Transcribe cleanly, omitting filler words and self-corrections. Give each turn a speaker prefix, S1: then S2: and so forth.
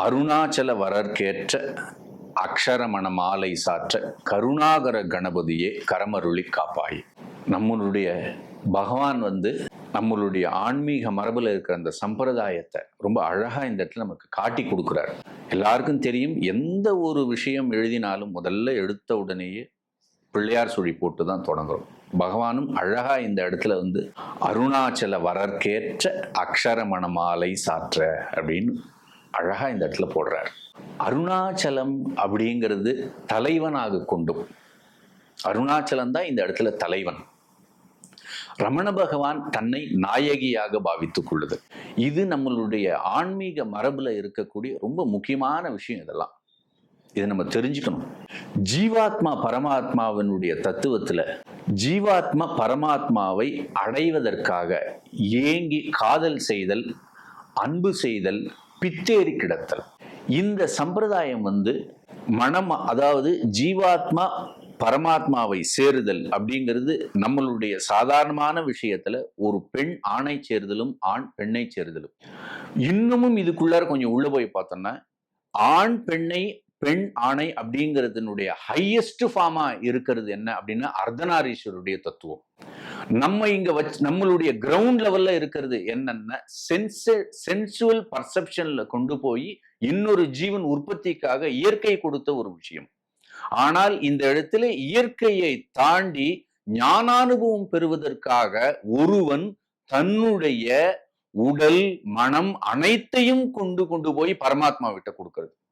S1: அருணாச்சல வரற்கேற்ற அக்ஷரமண மாலை சாற்ற கருணாகர கணபதியே கரமருளி காப்பாய். நம்மளுடைய பகவான் நம்மளுடைய ஆன்மீக மரபுல இருக்கிற அந்த சம்பிரதாயத்தை ரொம்ப அழகா இந்த இடத்துல நமக்கு காட்டி கொடுக்குறாரு. எல்லாருக்கும் தெரியும், எந்த ஒரு விஷயம் எழுதினாலும் முதல்ல எடுத்த உடனேயே பிள்ளையார் சுழி போட்டு தான் தொடங்குறோம். பகவானும் அழகா இந்த இடத்துல அருணாச்சல வரற்கேற்ற அக்ஷரமண மாலை சாற்ற அப்படின்னு அழகா இந்த இடத்துல போடுறார். அருணாச்சலம் அப்படிங்கிறது தலைவனாக கொண்டும், அருணாச்சலம் தான் இந்த இடத்துல தலைவன். ரமண பகவான் தன்னை நாயகியாக பாவித்துக் கொள்ளுது. இது நம்மளுடைய ஆன்மீக மரபுல இருக்கக்கூடிய ரொம்ப முக்கியமான விஷயம். இதெல்லாம் இதை நம்ம தெரிஞ்சுக்கணும். ஜீவாத்மா பரமாத்மாவினுடைய தத்துவத்துல ஜீவாத்மா பரமாத்மாவை அடைவதற்காக ஏங்கி காதல் செய்தல், அன்பு செய்தல், பித்தேறி கிடத்தல். இந்த சம்பிரதாயம் மனம், அதாவது ஜீவாத்மா பரமாத்மாவை சேருதல் அப்படிங்கிறது நம்மளுடைய சாதாரணமான விஷயத்துல ஒரு பெண் ஆணை சேருதலும் ஆண் பெண்ணை சேருதலும். இன்னமும் இதுக்குள்ளார கொஞ்சம் உள்ள போய் பார்த்தோம்னா, ஆண் பெண்ணை பெண் ஆணை அப்படிங்கிறதுனுடைய ஹையஸ்ட் ஃபார்மா இருக்கிறது என்ன அப்படின்னா அர்த்தநாரீஸ்வருடைய தத்துவம். நம்ம இங்க நம்மளுடைய கிரவுண்ட் லெவல்ல இருக்கிறது என்னன்னா சென்சுவல் பர்செப்ஷன்ல கொண்டு போய் இன்னொரு ஜீவன் உற்பத்திக்காக இயற்கை கொடுத்த ஒரு விஷயம். ஆனால் இந்த இடத்துல இயற்கையை தாண்டி ஞானானுபவம் பெறுவதற்காக ஒருவன் தன்னுடைய உடல், மனம் அனைத்தையும் கொண்டு போய் பரமாத்மா விட்ட கொடுக்கிறது.